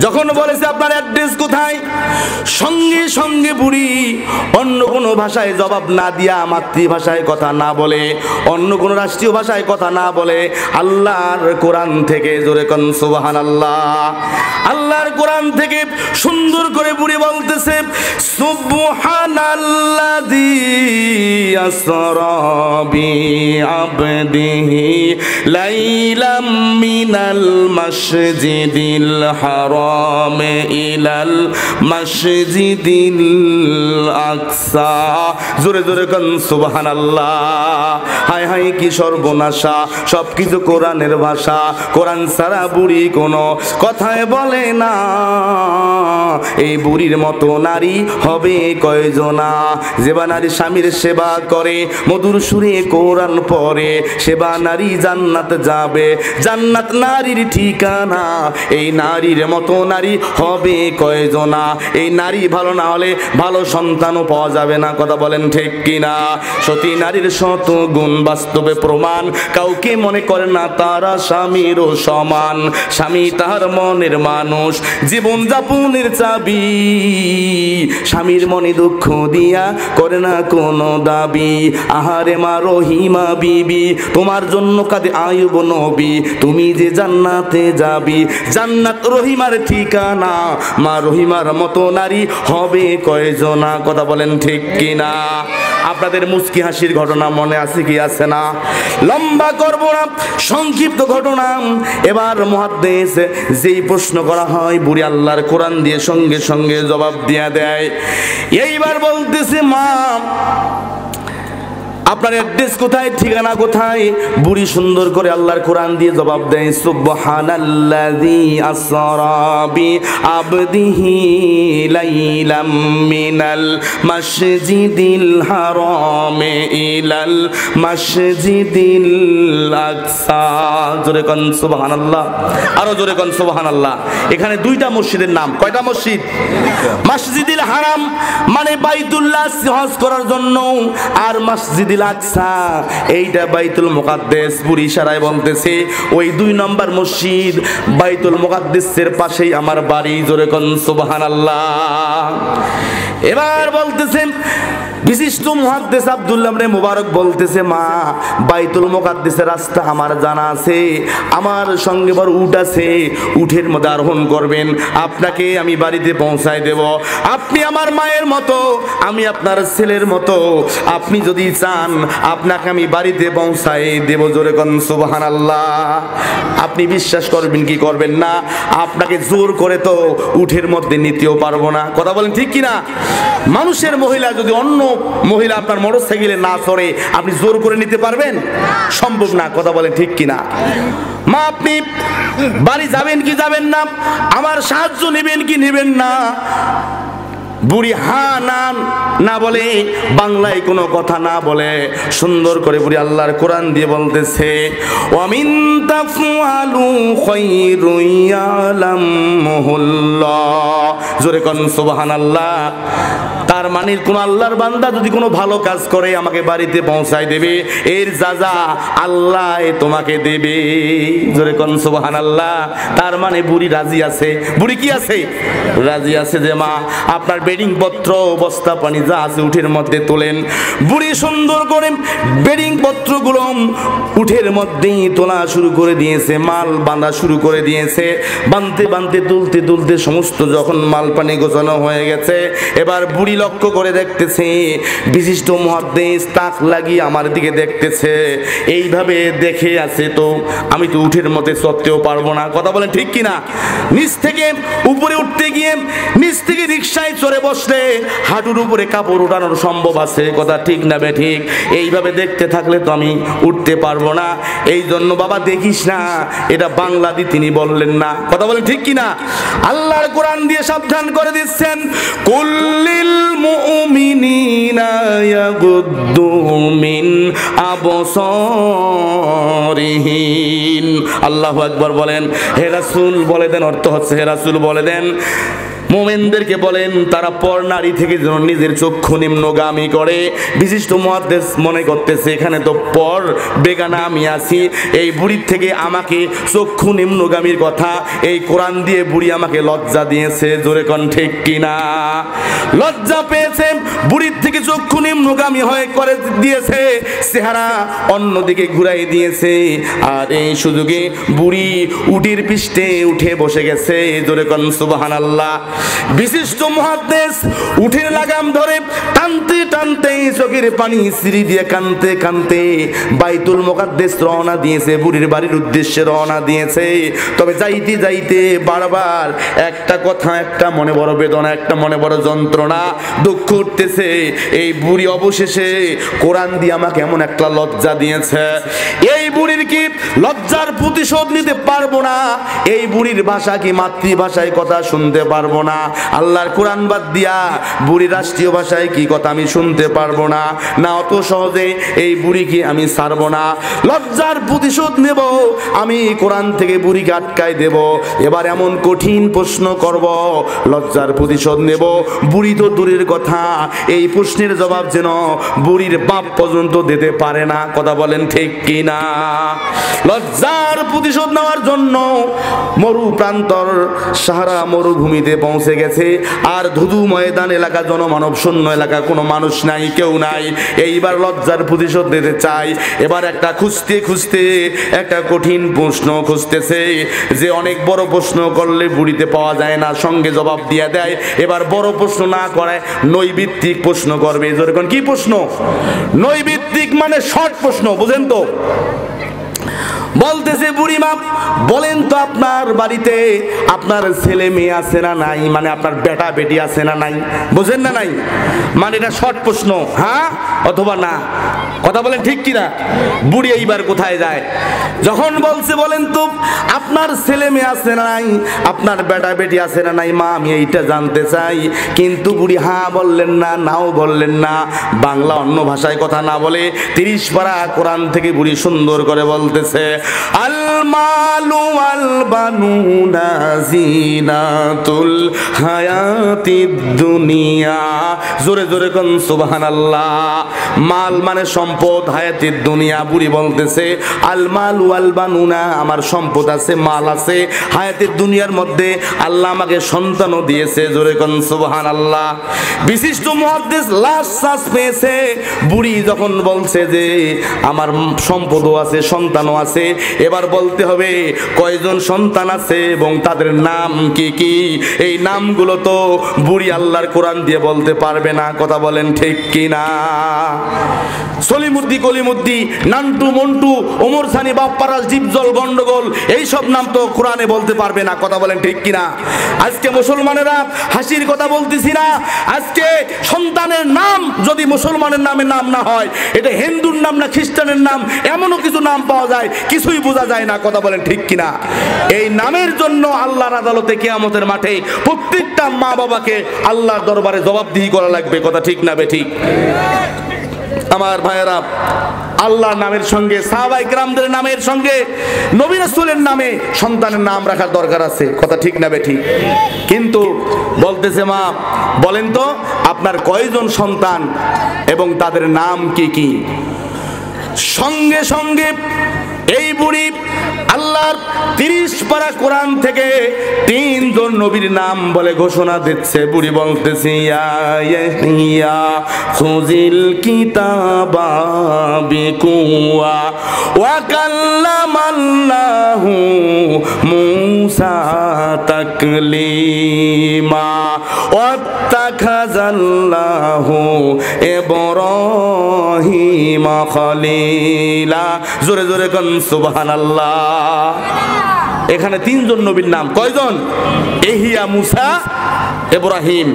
যখন বলেছে আপনার অ্যাড্রেস কোথায়, সঙ্গে সঙ্গে বুড়ি অন্য কোনো ভাষায় জবাব না দিয়া, মাতৃভাষায় কথা না বলে, অন্য কোনো রাষ্ট্রীয় ভাষায় কথা না বলে, আল্লাহর কোরআন থেকে, জোরে কোন সুবহানাল্লাহ, আল্লাহর কোরআন থেকে সুন্দর করে বুড়ি বলতেছে সুবহানাল্লাযী আসরা বিআবদিহি লাইলাম মিনাল মাসজিদিল হারাম ইলাল মাসজিদিল আকসা। জোরে জোরে কোন সুবহানাল্লাহ। হায় হায় কি সর্বনাশা, সবকিছু কোরআনের ভাষা, কোরআন ছাড়া বুড়ি কোনো কথায় বলে না। এই বুড়ির মতো নারী হবে কয়জনা, যেবা নারী স্বামীর সেবা করে, মধুর সুরে কোরআন পড়ে, সেবা নারী জান্নাত যাবে, জান্নাত নারীর ঠিকানা। এই নারীর মতো নারী হবে কয়জনা। এই নারী ভালো না হলে ভালো সন্তানও পাওয়া যাবে না। কথা বলেন ঠিক কিনা? সতী নারীর শত গুণ বাস্তবে প্রমাণ, কাউকে মনে করে না তারা স্বামীরও সমান। স্বামী তাহার মনের মানুষ, জীবন যাপনের চাবি, স্বামীর মনে দুঃখ দিয়া করে না কোনো দাবি। আহারে মা রহিমা বিবি, তোমার জন্য কাঁদে আয়ুব নবী, তুমি যে জান্নাতে যাবি, জান্নাত রহিমার ঠিকানা। মা রহিমার মতো নারী হবে কয়জনা? কথা বলেন ঠিক কিনা? আপনাদের মুস্কি হাসির ঘটনা মনে আছে কি আছে না? লম্বা করব না, সংক্ষিপ্ত ঘটনা। এবার মুহাদ্দিস যেই প্রশ্ন করা হয়, বুড়ি আল্লাহর কোরআন দিয়ে সঙ্গে সঙ্গে জবাব দিয়ে দেয়। এইবার বলতেছে মা আপনার অ্যাড্রেস কোথায়, ঠিকানা কোথায়? বুড়ি সুন্দর করে আল্লাহর কোরআন দিয়ে জবাব দেয় সুবহানাল্লাযী আসরা বিআবদিহি লাইলাম মিনাল মাসজিদিল হারাম ইলাল মাসজিদিল আকসা। জোরে কোন সুবহানাল্লাহ, আরো জোরে কোন সুবহানাল্লাহ। এখানে দুইটা মসজিদের নাম। কয়টা মসজিদ? মসজিদুল হারাম মানে বাইতুল্লাহ হজ করার জন্য, আর মসজিদ আকসা এইটা বাইতুল মুকাদ্দাস। বুড়ি ইশারায় বলতেছে ওই 2 নম্বর মসজিদ বাইতুল মুকাদ্দাসের পাশেই আমার বাড়ি। জোরে কোন সুবহানাল্লাহ। এবার বলতেছেন বিশিষ্ট মুহাদ্দিস আব্দুল্লাহ ইবনে মুবারক বলতেছে মা বাইতুল মুকাদ্দাসের রাস্তা আমার জানা আছে, আমার সঙ্গে বড় উট আছে, উটের মধ্যে আরোহণ করবেন, আপনাকে আমি বাড়িতে পৌঁছায় দেব। আপনি আমার মায়ের মতো, আমি আপনার ছেলের মতো, আপনি যদি চান আপনাকে আমি বাড়িতে পৌঁছায় দেব। জোরে কোন সুবহানাল্লাহ। আপনি বিশ্বাস করবেন কি করবেন না, আপনাকে জোর করে তো উটের মধ্যে নিতেও পারবো না। কথা বলেন ঠিক কিনা? মানুষের মহিলা যদি অন্য মহিলা আপনার মোটরসাইকেলে না চড়ে, আপনি জোর করে নিতে পারবেন? সম্ভব না। কথা বলেন ঠিক কিনা? মা আপনি বাড়ি যাবেন কি যাবেন না, আমার সাহায্য নেবেন কি নেবেন না? বুড়ি হা না না বলে, বাংলায় কোনো কথা না বলে, সুন্দর করে বুড়ি আল্লাহর কোরআন দিয়ে বলতেছে ওয়ামিন তাফআলু খায়রুন ইয়ালামুহুল্লাহ। জোরে কোন সুবহানাল্লাহ। তার মানে কোন আল্লাহর বান্দা যদি কোনো ভালো কাজ করে আমাকে বাড়িতে পৌঁছায় দেবে, এর যাজা আল্লাহ তোমাকে দেবে। জোরে কোন সুবহানাল্লাহ। তার মানে বুড়ি রাজি আছে। বুড়ি কি আছে? রাজি আছে যে মা আপনার বেডিং পত্র বস্তা পানি যা আছে উঠের মধ্যে তোলেন। বুড়ি সুন্দর করে বেডিং পত্রগুলো উঠের মধ্যেই তোলা শুরু করে দিয়েছে, মাল বাঁধা শুরু করে দিয়েছে। বাঁধতে বাঁধতে তুলতে তুলতে সমস্ত যখন মাল পানি গোছানো হয়ে গেছে, এবার বুড়ি লক্ষ্য করে দেখতেছে বিশিষ্ট মুহাদ্দিস তাক লাগিয়ে আমার দিকে দেখতেছে। এইভাবে দেখে আছে তো আমি তো উঠের মধ্যে চড়তেও পারবো না। কথা বলেন ঠিক কিনা? নিচ থেকে উপরে উঠতে গিয়ে নিচ থেকে রিকশায় চড়ে বসলে হাঁটুর উপরে কাপড় উঠানোর সম্ভব আছে। কথা ঠিক না বে ঠিক? এইভাবে দেখতে থাকলে তো আমি উঠতে পারবো না। এই জন্য বাবা দেখিস না, এটা বাংলাদি তিনি বললেন না। কথা বলেন ঠিক কিনা? আল্লাহর কোরআন দিয়ে সাবধান করে দিচ্ছেন কুল্লিল মুমিনিনা ইয়াগুদ্দু মিন আবসারিহিম। আল্লাহু আকবার বলেন। হে রাসূল বলে দেন, অর্থ হচ্ছে হে রাসূল বলে দেন মোমেনদেরকে বলেন তারা পর নারী থেকে যেন নিজের চক্ষু নিম্নগামী করে। বিশিষ্ট মুহাদ্দিস মনে করতেছে এখানে তো পর বেগানা আমি আছি, এই বুড়ির থেকে আমাকে চক্ষু নিম্নগামীর কথা এই কোরআন দিয়ে বুড়ি আমাকে লজ্জা দিয়েছে। জোরে কোন ঠিক কিনা? লজ্জা পেয়েছে, বুড়ির থেকে চক্ষু নিম্নগামী হয়ে করে দিয়েছে, চেহারা অন্যদিকে ঘুরাই দিয়েছে। আর এই সুযোগে বুড়ি উটির পৃষ্ঠে উঠে বসে গেছে। জোরে কোন সুবহানাল্লাহ। বিশিষ্ট মুহাদ্দিস উঠির লাগাম ধরে টানতে টানতে চোখের পানি সিঁড়ি দিয়ে কানতে কানতে বাইতুল মুকাদ্দাস রওনা দিয়েছে, বুড়ির বাড়ির উদ্দেশ্যে রওনা দিয়েছে। তবে যাইতে যাইতে বারবার একটা কথা, একটা মনে বড় বেদনা, একটা মনে বড় যন্ত্রণা, দুঃখ উঠতেছে। এই বুড়ি অবশেষে কোরআন দিয়ে আমাকে এমন একটা লজ্জা দিয়েছে, এই বুড়ির কি লজ্জার প্রতিশোধ নিতে পারবো না, এই বুড়ির ভাষা কি মাতৃভাষায় কথা শুনতে পারবো না, আল্লাহর কোরআন বাদ দিয়া বুড়ি রাষ্ট্রীয় ভাষায় কি কথা আমি শুনতে পারবো না, না অত সহজে এই বুড়িকে আমি ছাড়বো না, লজ্জার প্রতিশোধ নেব, আমি কোরআন থেকে বুড়িকে আটকাই দেব। এবার এমন কঠিন প্রশ্ন করব, লজ্জার প্রতিশোধ নেব। বুড়ি তো দূরের কথা, এই প্রশ্নের জবাব যেন বুড়ির বাপ পর্যন্ত দিতে পারে না। কথা বলেন ঠিক কিনা? লজ্জার প্রতিশোধ নেওয়ার জন্য মরু প্রান্তর সাহারা মরুভূমিতে পৌঁছে গেছে। আর ধুধু ময়দান এলাকা, জনমানব শূন্য এলাকা, কোনো মানুষ নাই, কেউ নাই। এইবার লজ্জার প্রতিশোধ দিতে চাই। এবার একটা খুঁজতে খুঁজতে একটা কঠিন প্রশ্ন খুঁজতেছে, যে অনেক বড় প্রশ্ন করলে বুড়িতে পাওয়া যায় না, সঙ্গে জবাব দিয়ে দেয়। এবার বড় প্রশ্ন না করে নৈবিত্তিক প্রশ্ন করবে। যেরকম কি প্রশ্ন? নৈবিত্তিক মানে শর্ট প্রশ্ন, বুঝেন তো? বলতেছে বুড়িমা বলেন তো আপনার বাড়িতে আপনার ছেলে মেয়ে আছে না নাই, মানে আপনার বেটা বেটি আছে না নাই, বুঝেন না নাই, মানে এটা শর্ট প্রশ্ন, হ্যাঁ অথবা না। কথা বলেন ঠিক কিনা? বুড়ি এইবার কোথায় যায়? যখন বলছে বলেন তো আপনার ছেলে মেয়ে আছে না নাই, আপনার বেটা বেটি আছে না নাই, মা আমি এইটা জানতে চাই। কিন্তু বুড়ি হ্যাঁ বললেন না, নাও বললেন না, বাংলা অন্য ভাষায় কথা না বলে 30 পারা কোরআন থেকে বুড়ি সুন্দর করে বলতেছে, আল মালু আল বানুনা জিনাতুল হায়াতিদ দুনিয়া। জোরে জোরে কোন সুবহানাল্লাহ। মাল মানে সম্পদ, হায়াতিদ দুনিয়া। বুড়ি বলতেছে আল মালু আল বানুনা, আমার সম্পদ আছে, মাল আছে, হায়াতিদ দুনিয়ার মধ্যে আল্লাহ আমাকে সন্তানও দিয়েছে। জোরে কোন সুবহানাল্লাহ। বিশিষ্ট মুহাদ্দিস লাশ শ্বাস পেয়েছে। বুড়ি যখন বলছে যে আমার সম্পদও আছে, সন্তানও আছে, এবার বলতে হবে কয়জন সন্তান আছে এবং তাদের নাম কি কি। এই নামগুলো তো বুড়ি আল্লাহর কোরআন দিয়ে বলতে পারবে না। কথা বলেন ঠিক কিনা? সলিমুদ্দি, কলিমুদ্দি, নান্টু, মন্টু, ওমর সানি, বাপ্পারাজ, ডিপজল, গন্ডগোল, এইসব নাম তো কোরআনে বলতে পারবে না। কথা বলেন ঠিক কিনা? আজকে মুসলমানেরা হাসির কথা বলতেছি না, আজকে সন্তানের নাম যদি মুসলমানের নামের নাম না হয়, এটা হিন্দুর নাম না খ্রিস্টানের নাম, এমনও কিছু নাম পাওয়া যায় কিছুই বোঝা যায় না। কথা বলেন ঠিক কিনা? এই নামের জন্য আল্লাহর আদালতে কিয়ামতের মাঠে প্রত্যেকটা মা বাবাকে আল্লাহর দরবারে জবাবদিহি করা লাগবে। কথা ঠিক না বেঠিক? আমার ভাইয়েরা, আল্লাহর নামের সঙ্গে সাহাবায়ে কেরামদের নামের সঙ্গে নবী রাসূলের নামে সন্তানের নাম রাখার দরকার আছে। কথা ঠিক না বেঠিক? কিন্তু বলতেছে মা বলেন তো আপনার কয়জন সন্তান এবং তাদের নাম কি কি। সঙ্গে সঙ্গে এই বুড়ি আল্লাহর 30 পারা কোরআন থেকে 3 জন নবীর নাম বলে ঘোষণা দিচ্ছে। বুড়ি বলতেছে ইয়া ইয়াহইয়া খুযিল কিতাবা বিকুয়া ওয়া কাল্লামাল্লাহু মূসা তাকলিমা ওয়াত্তাখাযাল্লাহু ইব্রাহিমা খলিলা। জোরে জোরে কোন সুবহানাল্লাহ। এখানে 3 জন নবীর নাম। কয়জন? এহিয়া, মুসা, ইব্রাহিম।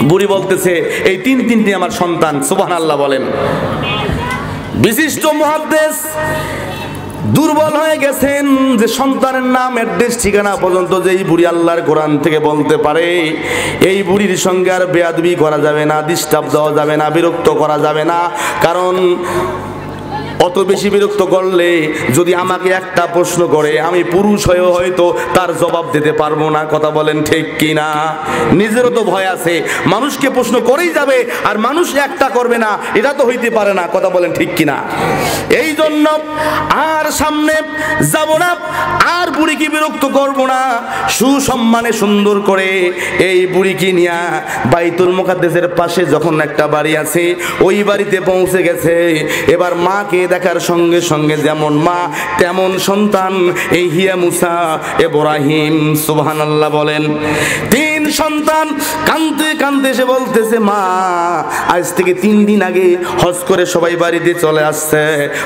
বুড়ি বলতেছে এই তিনটি আমার সন্তান। সুবহানাল্লাহ বলেন। বিশিষ্ট মুহাদ্দিস দুর্বল হয়ে গেছেন যে সন্তানের নাম, অ্যাড্রেস, ঠিকানা পর্যন্ত যে এই বুড়ি আল্লাহর কোরআন থেকে বলতে পারে, এই বুড়ির সঙ্গে আর বেয়াদবি করা যাবে না, ডিস্টার্ব দেওয়া যাবে না, বিরক্ত করা যাবে না। কারণ অত বেশি বিরক্ত করলে যদি আমাকে একটা প্রশ্ন করে আমি পুরুষ হয়েও হয়তো তার জবাব দিতে পারবো না। কথা বলেন ঠিক কিনা? নিজেরও তো ভয় আছে, মানুষকে প্রশ্ন করেই যাবে আর মানুষ একটা করবে না, এটা তো হইতে পারে না। কথা বলেন ঠিক কিনা? এই জন্য আর সামনে যাব না, আর বুড়িকে বিরক্ত করব না। সুসম্মানে সুন্দর করে এই বুড়িকে নিয়ে বাইতুল মুকাদ্দাসের পাশে যখন একটা বাড়ি আছে ওই বাড়িতে পৌঁছে গেছে। এবার মাকে দেখার সঙ্গে সঙ্গে যেমন মা তেমন সন্তান, এই হিয়া মুসা ইব্রাহিম। সুবহানাল্লাহ বলেন। তিন সন্তান কাঁদতে কাঁদতে এসে বলতেছে, মা আজ থেকে 3 দিন আগে হজ করে সবাই বাড়িতে চলে আসছে,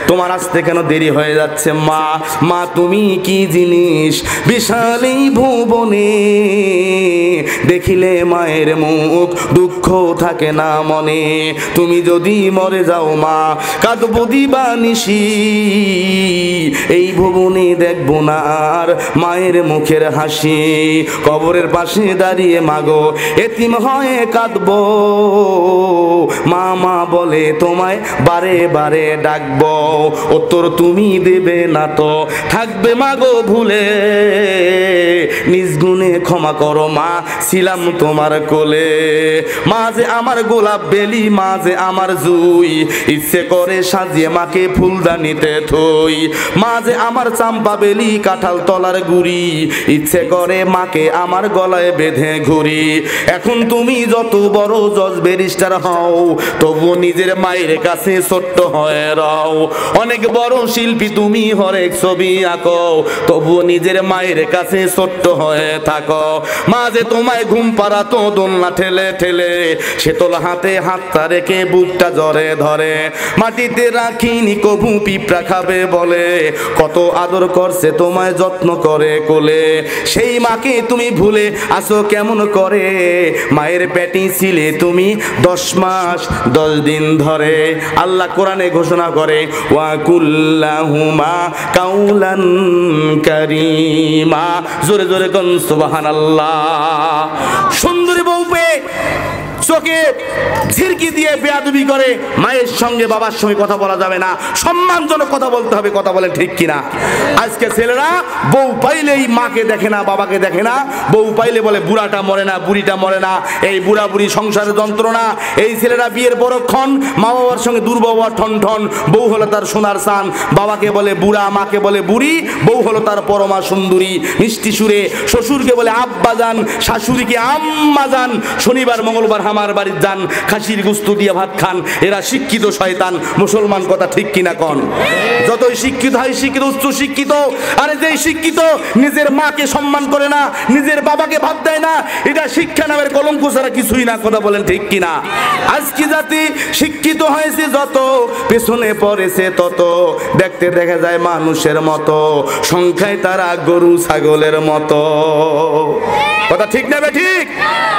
তোমার আসতে কেন দেরি হয়ে যাচ্ছে? মা মা তুমি কি জিনিস, বিশাল এই ভুবনে দেখিলে মায়ের মুখ দুঃখ থাকে না মনে, তুমি যদি মরে যাও মা কাঁদবো দিবানিশি, এই ভুবনে দেখবো না আর মায়ের মুখের হাসি, কবরের পাশে দাঁড়িয়ে মাগো এতিম হয়ে কাঁদবো, মা মা বলে তোমায় বারে বারে ডাকবো, উত্তর তুমি দেবে না তো থাকবে মাগো ভুলে, নিজ গুণে ক্ষমা করো মা ছিলাম তোমার কোলে, মা যে আমার গোলাপ বেলি, মা যে আমার জুই, ইচ্ছে করে সাজিয়ে মাকে ফুলদানিতে থই, মা যে আমার চাম্পা বেলি কাঁঠাল তলার গুড়ি, ইচ্ছে করে মাকে আমার গলায় বেঁধে ঘুরি, এখন তুমি যত বড় জজ ব্যারিস্টার হও তবু নিজের মায়ের কাছে ছোট্ট হয়ে রও, অনেক বড় শিল্পী তুমি হরেক ছবি আঁকো তবু নিজের মায়ের কাছে ছোট্ট হয়ে থাকো, মা যে তোমায় ঘুম পাড়াতো দোলনা ঠেলে ঠেলে, সে তোল হাতে হাতটা রেখে বুকটা জরে ধরে, মাটিতে রাখিনি কবু পিঁপড়া খাবে বলে, কত আদর করছে তোমায় যত্ন করে কোলে, সেই মাকে তুমি ভুলে আসো কেমন করে, মায়ের পেটে ছিলে তুমি 10 মাস 10 দিন ধরে। আল্লাহ কোরআনে ঘোষণা করে, ওয়া কুল্লাহুমা কাউলান কারীমা। জোরে জোরে কোন সুবহানাল্লাহ। সুন্দরী বউ পেয়ে চোখে ঝিরকি দিয়ে বেয়াদবি করে মায়ের সঙ্গে বাবার সঙ্গে কথা বলা যাবে না, সম্মানজনক কথা বলতে হবে। কথা বলে ঠিক কিনা? আজকে ছেলেরা বউ পাইলেই মাকে দেখে না, বাবাকে দেখে না, বউ পাইলে বলে বুড়াটা মরে না, বুড়িটা মরে না, এই বুড়া বুড়ি সংসারের যন্ত্রণা। এই ছেলেরা বিয়ের পরক্ষণ মা বাবার সঙ্গে দুর্ব্যবহার ঠন ঠন, বউ হলো তার সোনার সান, বাবাকে বলে বুড়া, মাকে বলে বুড়ি, বউ হলো তার পরমা সুন্দরী। মিষ্টি সুরে শ্বশুরকে বলে আব্বা যান, শাশুড়িকে আম্মা যান, শনিবার মঙ্গলবার আমার বাড়ির যান, খাসির গোস্ত দিয়ে ভাত খান। এরা শিক্ষিত শয়তান মুসলমান। কথা ঠিক কিনা কন? যতই শিক্ষিত হয়, শিক্ষিত উচ্চ শিক্ষিত, আরে যেই শিক্ষিত নিজের মাকে সম্মান করে না, নিজের বাবাকে ভাত দেয় না, এটা শিক্ষা নামের কলঙ্ক ছাড়া কিছুই না। কথা বলেন ঠিক কিনা? আজকে জাতি শিক্ষিত হয়েছে যত, পেছনে পড়েছে তত, দেখতে দেখা যায় মানুষের মতো, সংখ্যায় তারা গরু ছাগলের মতো। কথা ঠিক না ঠিক?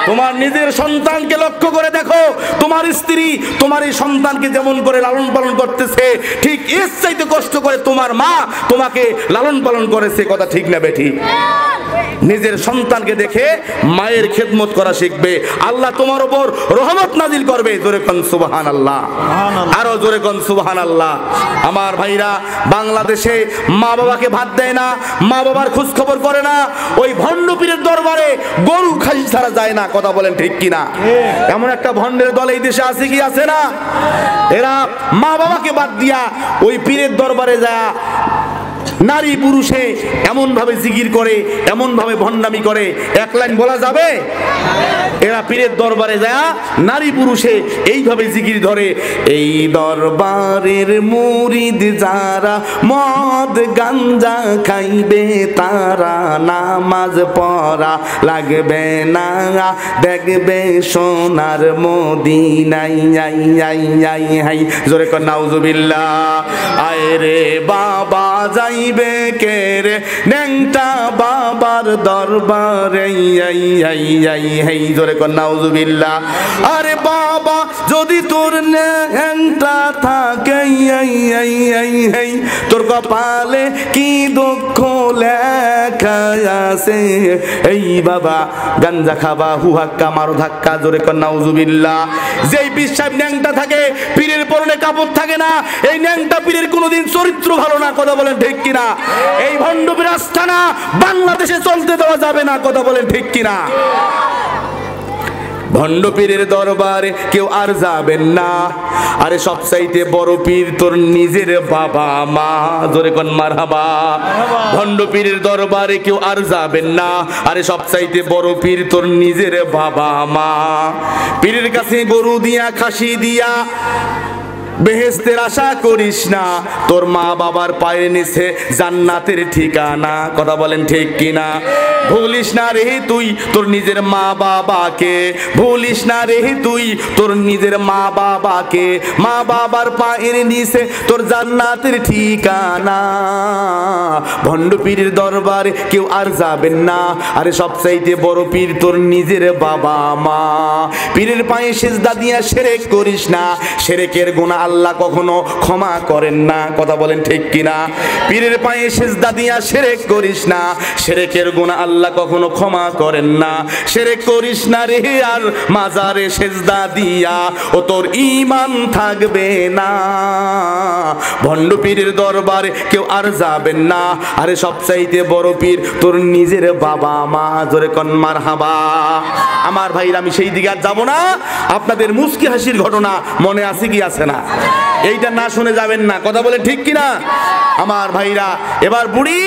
তোমার নিজের সন্তানকে লক্ষ্য করে দেখো, তোমার স্ত্রী তোমার এই সন্তানকে যেমন করে লালন পালন করতেছে, ঠিক এর চাইতে কষ্ট করে তোমার মা তোমাকে লালন পালন করেছে। কথা ঠিক না বেঠিক? নিজের সন্তানকে দেখে মায়ের খেদমত করা শিখবে, আল্লাহ তোমার উপর রহমত নাজিল করবে। জোরে কোন সুবহানাল্লাহ, আরো জোরে কোন সুবহানাল্লাহ। আমার ভাইরা, বাংলাদেশে মা বাবাকে ভাত দেয় না, মা বাবার খোঁজ খবর করে না, ওই ভণ্ড পীরের দরবারে গরু খাসি ছাড়া যায় না। কথা বলেন ঠিক কিনা? এমন একটা ভণ্ডের দল এই দেশে আছে কি আছে না? এরা মা বাবাকে বাদ দিয়া ওই পীরের দরবারে যায়, নারী পুরুষে এমন ভাবে জিকির করে, এমন ভাবে ভণ্ডামি করে, এক লাইন বলা যাবে? এরা পীরের দরবারে যায় নারী পুরুষে এইভাবে জিকির ধরে, এই দরবারের মুরিদ যারা মদ গাঞ্জা খাইবে তারা নামাজ পড়া লাগবে না, দেখবে সোনার মদিনাই। আই আই আই আই জোরে কর নাউজুবিল্লাহ। আয় রে বাবা যাইবে কে রে ন্যাংটা বাবার দরবারে, আই আই আই আই জোরে কর নাউজুবিল্লাহ। আরে বাবা যদি তোর ন্যাংটা থাকে তোর কপালে কি দুঃখ লেখা আছে। এই বাবা গাঞ্জা খাবা, হুহাক্কা মারো ধাক্কা, জোরে কর নাউজুবিল্লাহ। যেই বিশ্বাস ন্যাংটা থাকে, পীরের পরনে কাপড় থাকে না, এই ন্যাংটা পীরের কোনোদিন চরিত্র ভালো না। কথা বলেন ঠিক কিনা? এই ভণ্ড পীর আস্থানা বাংলাদেশে চলতে দেওয়া যাবে না। কথা বলেন ঠিক কিনা? ভণ্ড পীরের দরবারে কেউ আর যাবেন না। আরে সবচাইতে বড় পীর তোর নিজের বাবা মা, জোরে কোন মারহাবা। ভণ্ড পীরের দরবারে কেউ আর যাবেন না। আরে সবচাইতে বড় পীর তোর নিজের বাবা মা। পীরের কাছে গরু দিয়া, খাসি দিয়া বেহেশতের আশা করিস না। তোর মা বাবার পায়ের নিচে জান্নাতের ঠিকানা। কথা বলেন ঠিক কিনা? ভুলিস না রে তুই তোর নিজের মা বাবাকে, ভুলিস না রে তুই তোর নিজের মা বাবাকে। মা বাবার পায়ের নিচে তোর জান্নাতের ঠিকানা। ভণ্ড পীরের দরবারে কেউ আর যাবেন না। আরে সবচাইতে বড় পীর তোর নিজের বাবা মা। পীরের পায়ে সিজদা দিয়া শিরক করিস না। শিরকের গুনাহ আল্লাহ কখনো ক্ষমা করেন না। কথা বলেন ঠিক কিনা? পীরের পায়ে সিজদা দিয়া শিরক করিস না। শিরকের গুনাহ আল্লাহ কখনো ক্ষমা করেন না। শিরক করিস না রে আর মাজারে সিজদা দিয়া, ও তোর ঈমান থাকবে না। ভণ্ড পীরের দরবারে কেউ আর যাবেন না। আরে সবচাইতে বড় পীর তোর নিজের বাবা মা, জোরে কোন মারহাবা। আমার ভাইরা, আমি সেই দিকে আর যাব না। আপনাদের মুস্কি হাসির ঘটনা মনে আছে কি আছে না? এইটা না শুনে যাবেন না। কথা বলে ঠিক কিনা? আমার ভাইরা, এবার বুড়ি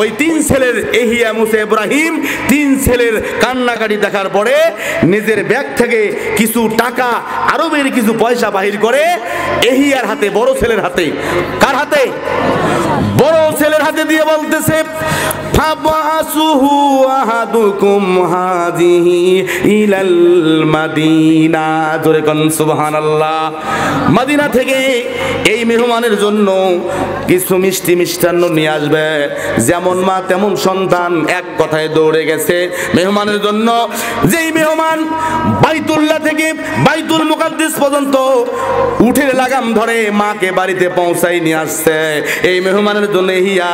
ওই 3 ছেলের এহিয়া মুসা ইব্রাহিম 3 ছেলের কান্নাকাটি দেখার পরে নিজের ব্যাগ থেকে কিছু টাকা, আরবের কিছু পয়সা বাহির করে এহিয়ার হাতে, বড় ছেলের হাতে। কার হাতে? বড় ছেলের হাতে দিয়ে বলতেছে, ফাবাসুহু আহাদুকুম হাযিহি ইলাল মাদিনা। জোরে কোন সুবহানাল্লাহ। মদিনা থেকে এই মেহমানের জন্য কিছু মিষ্টি মিষ্টান্ন নিয়ে আসবে। যেমন মা তেমন সন্তান, এক কথায় দৌড়ে গেছে মেহমানের জন্য। যেই মেহমান বাইতুল্লাহ থেকে বাইতুল মুকাদ্দিস পর্যন্ত উঠের লাগাম ধরে মাকে বাড়িতে পৌঁছাই নিয়ে আসছে। এই মেহমানের জন্য হিয়া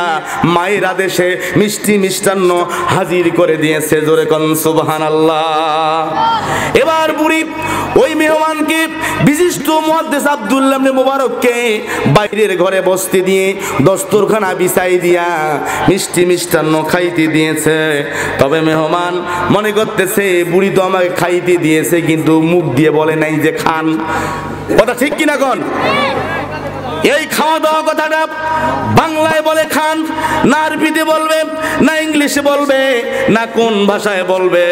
মায়ের আদেশে মিষ্টি মিষ্টান্ন হাজির করে দিয়েছে। জোরে কোন সুবহানাল্লাহ। এবার বুড়ি ওই মেহমানকে বিশিষ্ট মুহাদ্দিস আব্দুল্লাহ ইবনে মুবারককে বাইরের ঘরে বসতে দিয়ে দস্তরখানা বিছাই দিয়া মিষ্টি মিষ্টান্ন খাইতে দিয়েছে। তবে মেহমান মনে করতেছে বুড়ি তো আমাকে খাইতে দিয়েছে, কিন্তু মুখ দিয়ে বলে নাই যে খান। কথা ঠিক কিনা কোন? এই খাওয়া দাওয়া কথাটা বাংলায় বলে খান, না আরবিতে বলবে, না ইংলিশে বলবে, না কোন ভাষায় বলবে।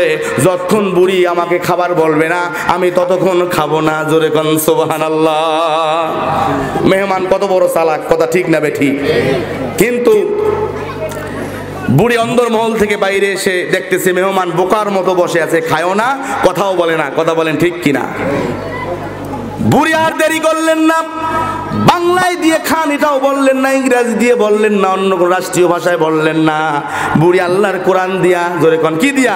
যতক্ষণ বুড়ি আমাকে খাবার বলবে না আমি ততক্ষণ খাবো না। জোরে কোন সুবহানাল্লাহ। মেহমান কত বড় চালাক। কথা ঠিক না বেঠি? কিন্তু বুড়ি অন্দরমহল থেকে বাইরে এসে দেখতেছে মেহমান বোকার মতো বসে আছে, খায়ও না, কথাও বলে না। কথা বলেন ঠিক কিনা? বুড়ি আর দেরি করলেন না, বাংলায় দিয়ে খান এটাও বললেন না, ইংরেজি দিয়ে বললেন না, অন্য কোন রাষ্ট্রীয় ভাষায় বললেন না। বুড়ি আল্লাহর কোরআন দিয়া, জোরে কোন কি দিয়া?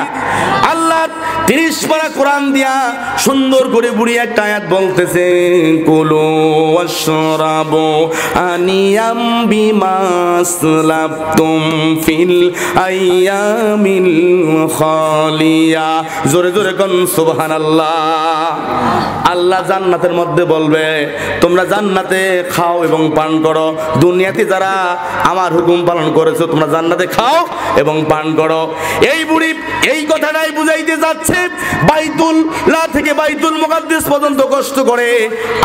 আল্লাহর 30 পারা কোরআন দিয়া সুন্দর করে বুড়ি একটা আয়াত বলতেছে, কুলু ওয়াশরাবু আনিয়াম বিমাসলাবতুম ফিল আইয়ামিল খালিয়া। জোরে জোরে কোন সুবহানাল্লাহ। আল্লাহ জান্নাতের মধ্যে বলবে তোমরা জান্নাতে খাও এবং পান করো। দুনিয়াতে যারা আমার হুকুম পালন করেছো তোমরা জান্নাতে খাও এবং পান করো। এই বুড়ি এই কথাটাই বুঝাইতে যাচ্ছে, বাইতুল্লাহ থেকে বাইতুল মুকাদ্দিস পর্যন্ত কষ্ট করে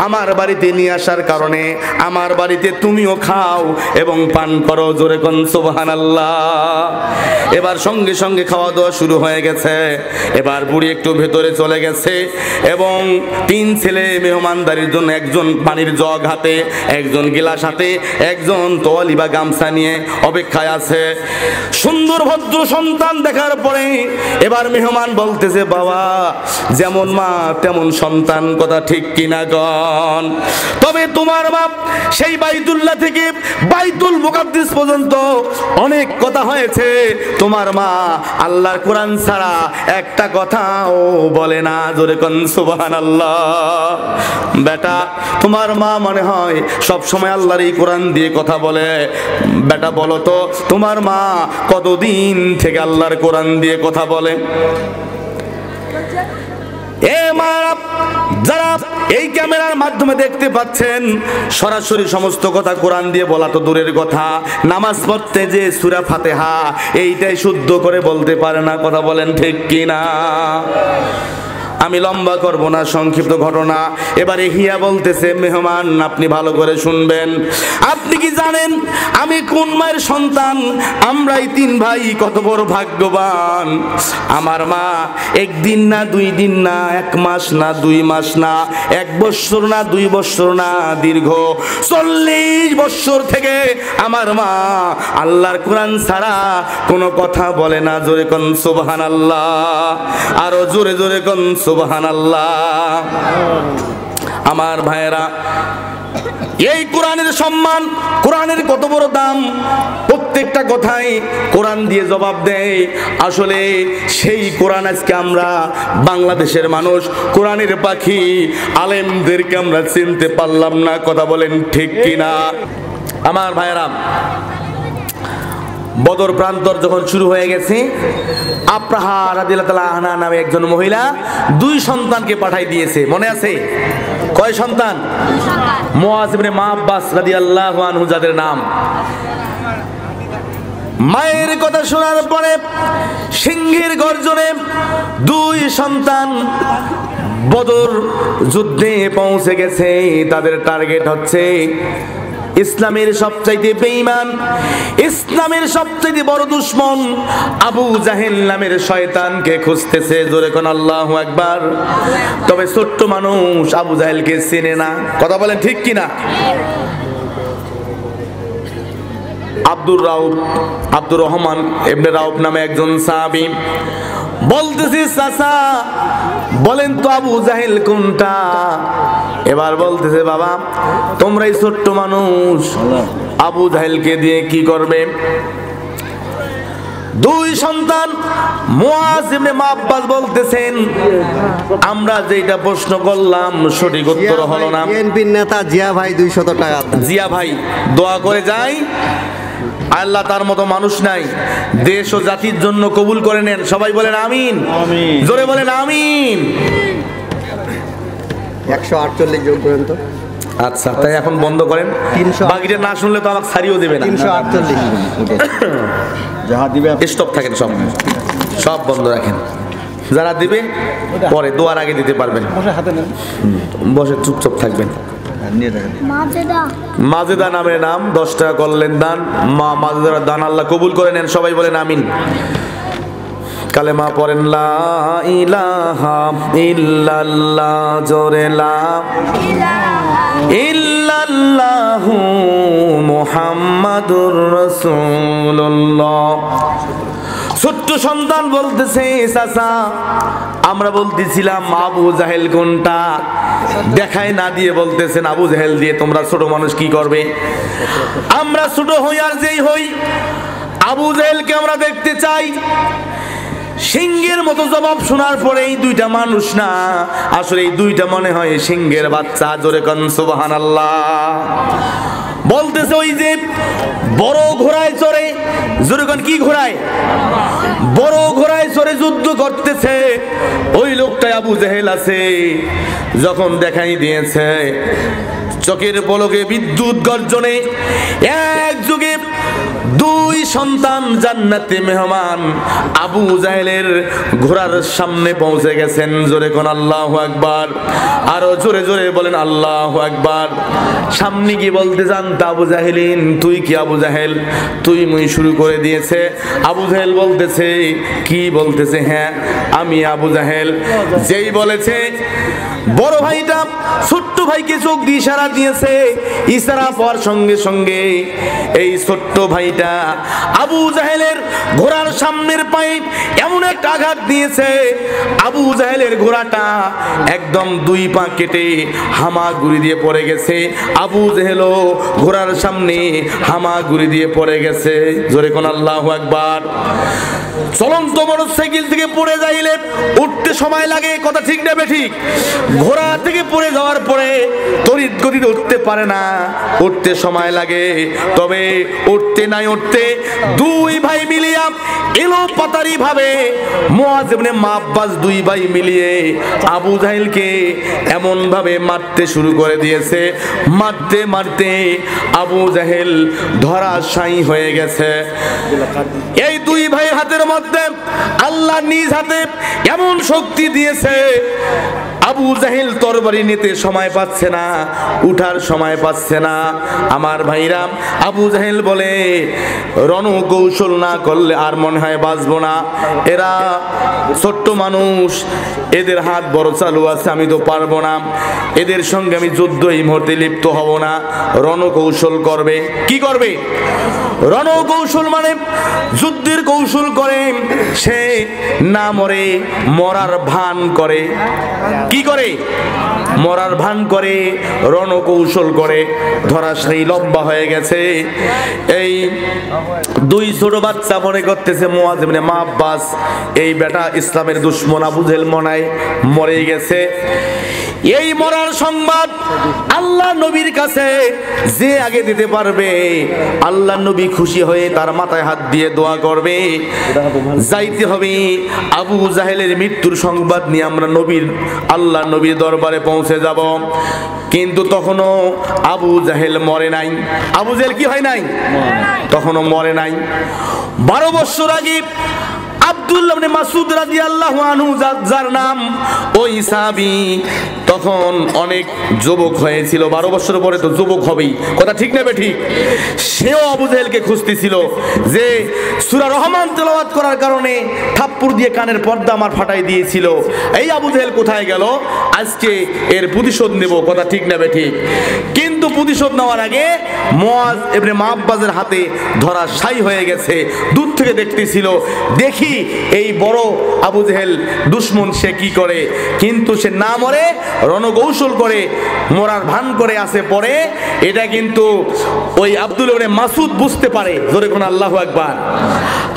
আমার বাড়িতে নিয়ে আসার কারণে আমার বাড়িতে তুমিও খাও এবং পান করো। জোরে কোন সুবহানাল্লাহ। এবার সঙ্গে সঙ্গে খাওয়া দাওয়া শুরু হয়ে গেছে। এবার বুড়ি একটু ভেতরে চলে গেছে এবং 3 ছেলে মেহমানদারির জন্য, একজন পানির জগ হাতে, একজন গিলাস হাতে, একজন তোয়ালি বা গামছা নিয়ে অপেক্ষায় আছে। সুন্দর ভদ্র সন্তান দেখার পরে এবার মেহমান বলতেছে বাবা যেমন মা তেমন সন্তান, কথা ঠিক কিনা গণ? তবে তোমার বাপ সেই বাইতুল্লাহ থেকে বাইতুল মুকাদ্দিস পর্যন্ত অনেক কথা হয়েছে, তোমার মা আল্লাহর কোরআন ছাড়া একটা কথাও বলে না। জোরে কোন সুবহানাল্লাহ। বেটা তোমার মা মনে হয় সব সময় আল্লাহর এই কোরআন দিয়ে কথা বলে। বেটা বলো তো তোমার মা কতদিন থেকে আল্লাহর কোরআন দিয়ে কথা বলে? এ মা যারা এই ক্যামেরার মাধ্যমে দেখতে পাচ্ছেন, সরাসরি সমস্ত কথা কোরআন দিয়ে বলা তো দূরের কথা, নামাজ পড়তে যে সূরা ফাতিহা এইটাই শুদ্ধ করে বলতে পারে না। কথা বলেন ঠিক কিনা? আমি লম্বা করব না, সংক্ষিপ্ত ঘটনা। এবারে হিয়া বলতেছে মেহমান আপনি ভালো করে শুনবেন। আপনি কি জানেন আমি কোন মায়ের সন্তান? আমরা এই 3 ভাই কত বড় ভাগ্যবান। আমার মা একদিন না 2 দিন না 1 মাস না 2 মাস না 1 বছর না 2 বছর না দীর্ঘ 40 বছর থেকে আমার মা আল্লাহর কোরআন ছাড়া কোনো কথা বলে না। জোরে কোন সুবহানাল্লাহ, আরো জোরে জোরে কোন সুবহানাল্লাহ। আমার ভাইয়েরা এই কোরআনের সম্মান, কোরআনের কত বড় দাম, প্রত্যেকটা কথাই কোরআন দিয়ে জবাব দেয়। আসলে সেই কোরআন আজকে আমরা বাংলাদেশের মানুষ, কোরআনের পাখি আলেমদেরকে আমরা চিনতে পারলাম না। কথা বলেন ঠিক কিনা? আমার ভাইয়েরা বদর প্রান্তর যখন শুরু হয়ে গেছে, আফরাহা রাদিয়াল্লাহু তাআলা আনহা নামে একজন মহিলা 2 সন্তানকে পাঠাই দিয়েছে। মনে আছে? কয় সন্তান? মুআজ ইবনে মাব্বাস রাদিয়াল্লাহু আনহু যাদের নাম। মায়ের কথা শোনার পরে সিংহের গর্জনে 2 সন্তান বদর যুদ্ধে পৌঁছে গেছে। তাদের টার্গেট হচ্ছে ইসলামের সবচাইতে বেঈমান, ইসলামের সবচাইতে বড় দুশমন আবু জাহেল নামের শয়তানকে খুঁজতেছে। জোরে কোন আল্লাহু আকবার। তবে ছোট্ট মানুষ আবু জাহেলকে চেনে না। কথা বলেন ঠিক কিনা? আব্দুর রহমান ইবনে রাউফ নামে একজন সাহাবী বলতেছি চাচা বলেন তো আবু জাহেল কোনটা? এবার বলতেছে বাবা তোমরা এই ছোট্ট মানুষ আবু জাহেলকে দিয়ে কি করবে? 2 সন্তান মুআজ ইবনে মাব্বাস বলতেছেন আমরা যেটা প্রশ্ন করলাম সঠিক উত্তর হলো না। বিএনপির নেতা জিয়া ভাই 200 টাকা। জিয়া ভাই দোয়া করে যাই, আল্লাহ তার মতো মানুষ নাই, দেশ ও জাতির জন্য কবুল করে নেন। সবাই বলেন আমিন, জোরে বলেন আমিন। 148 যোগ পর্যন্ত। আচ্ছা তাই এখন বন্ধ করেন, বাকিটা না শুনলে তো আমাকে ছাড়িয়েও দেবে না। 348 যাহা দিবে স্টপ থাকেন, সব বন্ধ রাখেন। যারা দিবে পরে দোয়ার আগে দিতে পারবেন। বসে চুপচাপ থাকবেন। মাজেদা নামের নাম, 10 টাকা করলেন দান। মা মাজেদার দান আল্লাহ কবুল করে নেন। সবাই বলেন আমিন। কালেমা পড়েন লা ইলাহা ইল্লাল্লাহ, জোরে লা ইল্লাল্লাহু মুহাম্মাদুর রাসূলুল্লাহ। ছোট্ট সন্তান বলতেছে চাচা আমরা বলতেছিলাম আবু জাহেল কোনটা, দেখায় না দিয়ে বলতেছেন আবু জাহেল দিয়ে তোমরা ছোট মানুষ কি করবে? আমরা ছোট হই আর যেই হই আবু জাহেলকে আমরা দেখতে চাই। সিংহের মতো জবাব শোনার পরে এই 2টা মানুষ না, আসলে এই 2টা মনে হয় সিংহের বাচ্চা। জোরে কোন সুবহানাল্লাহ। বলতেছে ওই যে বড় ঘোড়ায় চড়ে, জোরে কোন কি ঘোড়ায়? বড় ঘোড়ায় চড়ে যুদ্ধ করতেছে ওই লোকটাই আবু জাহেল আছে। যখন দেখাই দিয়েছে চোখের পলকে বিদ্যুৎ গর্জনে এক যুগে 2 সন্তান জান্নাতে মেহমান আবু জাহেলের ঘোড়ার সামনে পৌঁছে গেছেন। জোরে কোন আল্লাহু আকবার, আরো জোরে জোরে বলেন আল্লাহু আকবার। সামনে গিয়ে বলতে যান আবু জাহেলিন তুই কি আবু জাহেল? তুই মুই শুরু করে দিয়েছে। আবু জাহেল বলতেছে কি? বলতেছে হ্যাঁ আমি আবু জাহেল। যেই বলেছে বড় ভাইটা ছোট্ট ভাইকে চোখ দিয়ে ইশারা দিয়েছে। ইশারা পাওয়ার সঙ্গে সঙ্গে এই ছোট্ট ভাইটা আবু জাহেলের ঘোড়ার সামনের পায়ে এমন একটা আঘাত দিয়েছে, আবু জাহেলের ঘোড়াটা একদম দুই পা কেটে হামাগুড়ি দিয়ে পড়ে গেছে। আবু জাহেলও ঘোড়ার সামনে হামাগুড়ি দিয়ে পড়ে গেছে। জোরে কোন আল্লাহু আকবার। চলন্ত মোটরসাইকেল থেকে পড়ে যাইলে উঠতে সময় লাগে, কথা ঠিক না বেঠিক? ঘোড়া থেকে পড়ে যাওয়ার পরে তড়িৎ গতিতে উঠতে পারে না, উঠতে সময় লাগে। তবে উঠতে নাই উঠতে দুই ভাই মিলিয়ে এলো পাতারি ভাবে মুআজ ইবনে মাব্বাস দুই ভাই মিলিয়ে আবু জাহেলকে এমন ভাবে মারতে শুরু করে দিয়েছে। মারতে মারতে আবু জাহেল ধরাশায়ী হয়ে গেছে। এই দুই ভাই হাতের মধ্যে আল্লাহ নিজ হাতে এমন শক্তি দিয়েছে, আবু জাহেল তরবারি নিতে সময় পাচ্ছে না, উঠার সময় পাচ্ছে না। আমার ভাইরা, আবু জাহেল বলে রণকৌশল না করলে আর মনে হয় বাঁচবো না। এরা ছোট্ট মানুষ, এদের হাত বড় চালু আছে, আমি তো পারবো না, এদের সঙ্গে আমি যুদ্ধ এই মুহূর্তে লিপ্ত হব না। রণকৌশল করবে। কি করবে? রণকৌশল মানে যুদ্ধের কৌশল করে। সে না মরে মরার ভান করে। কি করে? মরার ভান করে, রণকৌশল করে। ধরাশায়ী লম্বা হয়ে গেছে। এই দুই ছোট বাচ্চা মনে করতেছে মুআজ ইবনে মাব্বাস এই বেটা ইসলামের দুশমন আবু জাহেল মনায় মরে গেছে। এই মরার সংবাদ আল্লাহ নবীর কাছে যে আগে দিতে পারবে, আল্লাহ নবী খুশি হয়ে তার মাথায় হাত দিয়ে দোয়া করবে। যাইতে হবে আবু জাহেলের মৃত্যুর সংবাদ নিয়ে আমরা আল্লাহ নবীর দরবারে পৌঁছে যাব। কিন্তু তখনও আবু জাহেল মরে নাই। আবু জাহেল কি হয় নাই? তখনও মরে নাই। 12 বছর আগে আব্দুল্লাহ ইবনে মাসউদ রাদিয়াল্লাহু আনহু, যার নাম ওই সাহাবী, তখন অনেক যুবক হয়েছিল। 12 বছর পরে তো যুবক হবেই, কথা ঠিক না বেঠিক? সেও আবু জাহেলকে খুঁজতেছিল যে সূরা রহমান তেলাওয়াত করার কারণে থাপ্পড় দিয়ে কানের পর্দা আমার ফাটাই দিয়েছিল। এই আবু জাহেল কোথায় গেল? আজকে এর প্রতিশোধ নেব, কথা ঠিক না বেঠিক? কিন্তু প্রতিশোধ নেওয়ার আগে মুআজ ইবনে মাব্বাসের হাতে ধরাশায়ী হয়ে গেছে। দূর থেকে দেখতেছিল, দেখি এই বড় আবু জাহেল দুশমন সে কি করে। কিন্তু সে না মরে রণকৌশল করে মরার ভান করে আসে পড়ে। এটা কিন্তু ওই আব্দুল্লাহ ইবনে মাসউদ বুঝতে পারে। জোরে কোন আল্লাহু আকবার।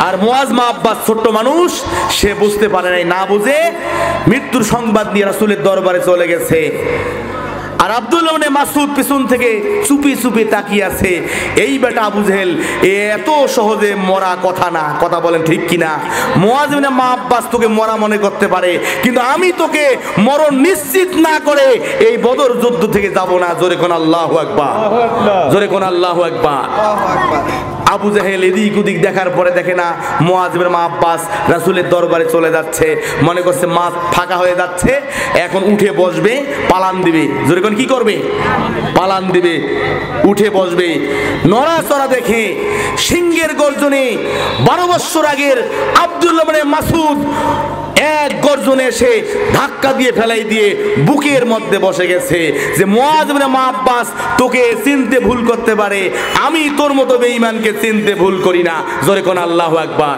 আর মুআজ মাব্বাস ছোট্ট মানুষ, সে বুঝতে পারে নাই, না বুঝে মৃত্যুর সংবাদ নিয়ে রাসূলের দরবারে চলে গেছে। আর আব্দুল্লাহ ইবনে মাসউদ পিছন থেকে চুপি চুপি তাকিয়ে আছে। এই বেটা আবু জাহেল এত সহজে মরা কথা না, কথা বলেন ঠিক কিনা? মুআজ ইবনে মাব্বাস তোকে মরা মনে করতে পারে, কিন্তু আমি তোকে মরণ নিশ্চিত না করে এই বদর যুদ্ধ থেকে যাব না। জোরে কোন আল্লাহু আকবার। জোরে কোন আল্লাহু আকবার। আবু জাহেল এদিক ওদিক দেখার পরে দেখে না মুআজ ইবনে মাব্বাস রাসূলের দরবারে চলে যাচ্ছে। মনে করছে মাঠ ফাঁকা হয়ে যাচ্ছে, এখন উঠে বসবে, পালান দিবে। জোরে কোন কি করবে? পালান দিবে, উঠে বসবে। নড়াচড়া দেখে সিংহের গর্জনে 12 বছর আগের আব্দুল্লাহ ইবনে মাসউদ এক গর্জনে এসে ধাক্কা দিয়ে ফেলাই দিয়ে বুকের মধ্যে বসে গেছে যে মুআজ ইবনে মাব্বাস তোকে চিনতে ভুল করতে পারে, আমি তোর মতো বেঈমানকে চিনতে ভুল করি না। জোরে কোন আল্লাহু আকবার।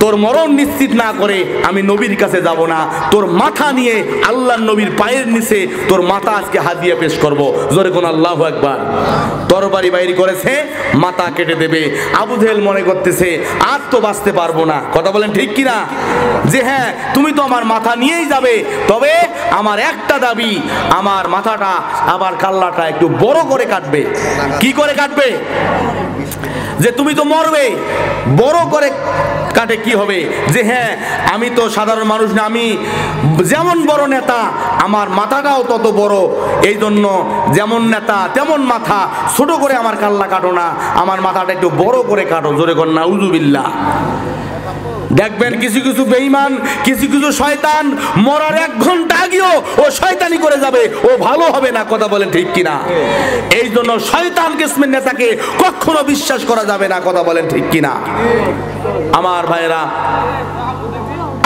তোর মরণ নিশ্চিত না করে আমি নবীর কাছে যাব না। তোর মাথা নিয়ে আল্লাহর নবীর পায়ের নিচে তোর মাথা আজকে হাদিয়া পেশ করব। জোরে কোন আল্লাহু আকবার। তরবারি বাইর করেছে, মাথা কেটে দেবে। আবু জাহেল মনে করতেছে আর তো বাঁচতে পারবো না, কথা বলেন ঠিক কিনা? যে হ্যাঁ, তুমি তো আমার মাথা নিয়েই যাবে, তবে আমার একটা দাবি, আমার মাথাটা, আমার কাল্লাটা একটু বড় করে কাটবে। কি করে কাটবে? যে তুমি তো মরবে, বড় করে কাটে কি হবে? যে হ্যাঁ, আমি তো সাধারণ মানুষ না, আমি যেমন বড় নেতা আমার মাথাটাও তত বড়। এই জন্য যেমন নেতা তেমন মাথা, ছোট করে আমার কাল্লা কাটো না, আমার মাথাটা একটু বড় করে কাটো। জোরে কর নাউজুবিল্লাহ। দেখবেন কিছু কিছু বেঈমান, কিছু কিছু শয়তান মরার 1 ঘন্টা আগেও ও শয়তানি করে যাবে, ও ভালো হবে না, কথা বলেন ঠিক কিনা? এই জন্য শয়তান কিসমের নেতাকে কখনো বিশ্বাস করা যাবে না, কথা বলেন ঠিক কিনা? আমার ভাইরা,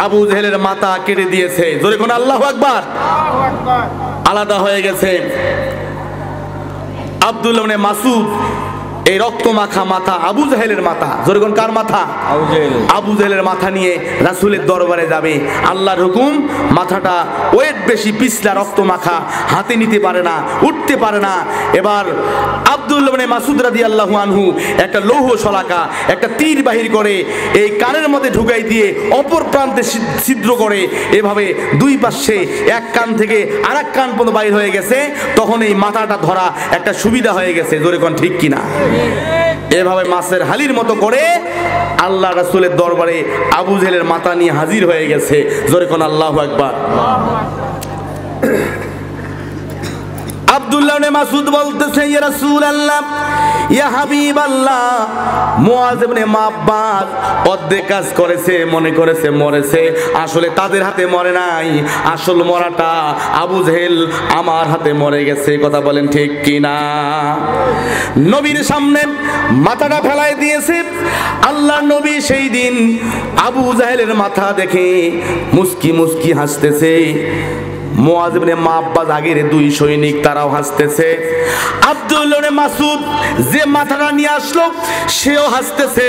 আবু জেহেলের মাথা কেটে দিয়েছে। জোরে কোন আল্লাহু আকবার। আলাদা হয়ে গেছে। আব্দুল্লাহ ইবনে মাসউদ এই রক্ত মাখা মাথা আবু জেহেলের মাথা। জোরে কোন কার মাথা? আবু জেহেলের মাথা নিয়ে রাসূলের দরবারে যাবে। আল্লাহর হুকুম, মাথাটা ওয়েট বেশি, পিছলা, রক্ত মাখা, হাতে নিতে পারে না, উঠতে পারে না। এবার আব্দুল্লাহ ইবনে মাসউদ রাদিয়াল্লাহু আনহু একটা লৌহ শলাকা, একটা তীর বাহির করে এই কানের মধ্যে ঢুকাই দিয়ে অপর প্রান্তে ছিদ্র করে এভাবে দুই পাশে এক কান থেকে আরেক কান পর্যন্ত বাইর হয়ে গেছে। তখন এই মাথাটা ধরা একটা সুবিধা হয়ে গেছে। জোরে কোন ঠিক কিনা? এভাবে মাছের হালির মতো করে আল্লাহ রাসূলের দরবারে আবু জেহেলের মাথা নিয়ে হাজির হয়ে গেছে। জোরে কোন আল্লাহু আকবার। আব্দুল্লাহ ইবনে মাসউদ বলতেছে, ইয়া রাসূলুল্লাহ, ইয়া হাবিবাল্লাহ, মুআজ ইবনে মাব্বাদ অর্ধেক কাজ করেছে, মনে করেছে মরেছে, আসলে তাদের হাতে মরে নাই, আসল মরাটা আবু জেহেল আমার হাতে মরে গেছে। কথা বলেন ঠিক কিনা? নবীর সামনে মাথাটা ফেলায় দিয়েছে। আল্লাহর নবী সেই দিন আবু জেহেলের মাথা দেখে মুস্কি মুস্কি হাসতেছে। মুআজ ইবনে মাব্বাদ আগের দুই সৈনিক, তারাও হাসতেছে। আব্দুল্লাহ ইবনে মাসউদ যে মাথাটা নিয়ে আসলো সেও হাসতেছে।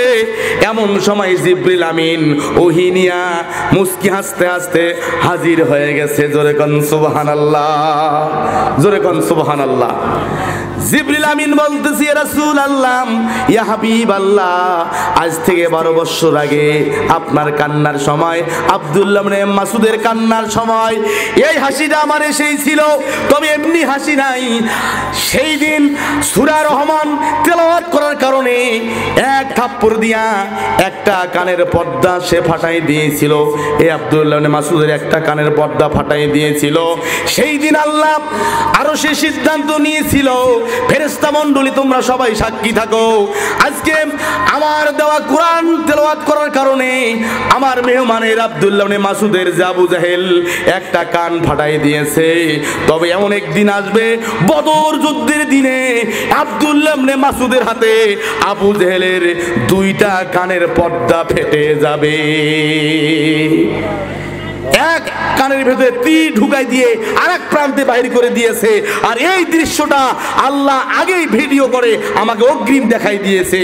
এমন সময় জিবরিল আমিন ওহী নিয়া মুস্কি হাসতে হাসতে হাজির হয়ে গেছে। জোরে কোন সুবহানাল্লাহ, জোরে কোন সুবহানাল্লাহ। জিবরিল আমিন বলতেছে, ইয়া রাসূলুল্লাহ, ইয়া হাবিবাল্লাহ, আজ থেকে 12 বছর আগে আপনার কান্নার সময়, আব্দুল্লাহ ইবনে মাসউদের কান্নার সময় এই হাসিটা আমার এসেই ছিল, তবে এমনি হাসি নাই। সেই দিন সূরা রহমান তেলাওয়াত করার কারণে এক থাপ্পড় দিয়া একটা কানের পর্দা সে ফাটাই দিয়েছিল। এই আব্দুল্লাহ ইবনে মাসউদের একটা কানের পর্দা ফাটাই দিয়েছিল। সেই দিন আল্লাহ আরো সে সিদ্ধান্ত নিয়েছিল, ফেরেশতা মণ্ডলী তোমরা সবাই সাক্ষী থাকো, আজকে আমার দেওয়া কোরআন তেলাওয়াত করার কারণে আমার মেহমানের আব্দুল্লাহ ইবনে মাসউদের যে আবু জেহেল একটা কান ফাটাই দিয়েছে। তবে এমন একদিন আসবে বদর যুদ্ধের দিনে আব্দুল্লাহ ইবনে মাসউদের হাতে আবু জেহেলের দুইটা কানের পর্দা ফেটে যাবে। এক কানের ভেতরে তীর ঢুকাই দিয়ে আরেক প্রান্তে বাইর করে দিয়েছে। আর এই দৃশ্যটা আল্লাহ আগেই ভিডিও করে আমাকে অগ্রিম দেখাই দিয়েছে,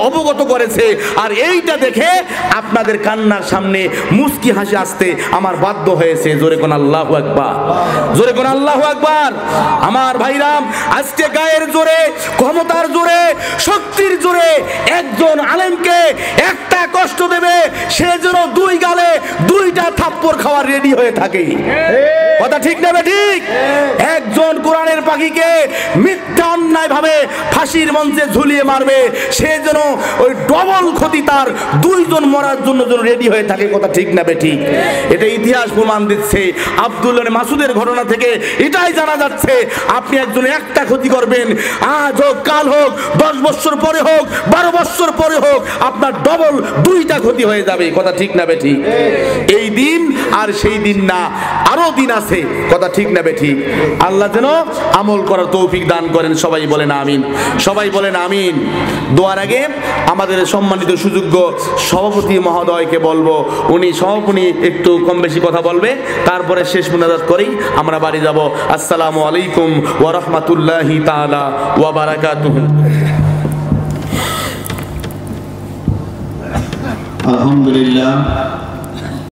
অবগত করেছে। আর এইটা দেখে আপনাদের কান্নার সামনে মুস্কি হাসি আসতে আমার বাধ্য হয়েছে। জোরে কোন আল্লাহু আকবার, জোরে কোন আল্লাহু আকবার। আমার ভাইরাম, আজকে গায়ের জোরে, ক্ষমতার জোরে, শক্তির জোরে একজন আলেমকে একটা কষ্ট দেবে, সে যেন দুই গালে দুইটা থাপ্পড় খাওয়ার রেডি হয়ে থাকে। কথা ঠিক না ঠিক? একজন কোরআনের পাখিকে মিথ্যা অন্যায় ভাবে ফাঁসির মঞ্চে ঝুলিয়ে মারবে, সে যেন ওই ডবল ক্ষতি তার দুইজন মরার জন্য যেন রেডি হয়ে থাকে। কথা ঠিক না ঠিক? এটা ইতিহাস প্রমাণ দিচ্ছে। আব্দুল্লাহ ইবনে মাসউদের ঘটনা থেকে এটাই জানা যাচ্ছে, আপনি একজন একটা ক্ষতি করবেন, আজ হোক কাল হোক 10 বছর পরে হোক 12 বছর পরে হোক, আপনার ডবল দুইটা ক্ষতি হয়ে যাবে। কথা ঠিক না ঠিক? এই দিন আর সেই দিন না, আরো দিন আছে। কথা ঠিক না ঠিক? আল্লাহ যেন আমল করার তৌফিক দান করেন। সবাই বলেন আমিন, সবাই বলেন আমিন। দোয়ার আগে আমাদের সম্মানিত সুযোগ্য সভাপতি মহোদয়কে বলবো, উনি সভাপতি একটু কম বেশি কথা বলবে, তারপরে শেষ মুনাজাত করেই আমরা বাড়ি যাব। আসসালামু আলাইকুম ওয়া রাহমাতুল্লাহি তাআলা ওয়া বারাকাতুহু। আলহামদুলিল্লাহ।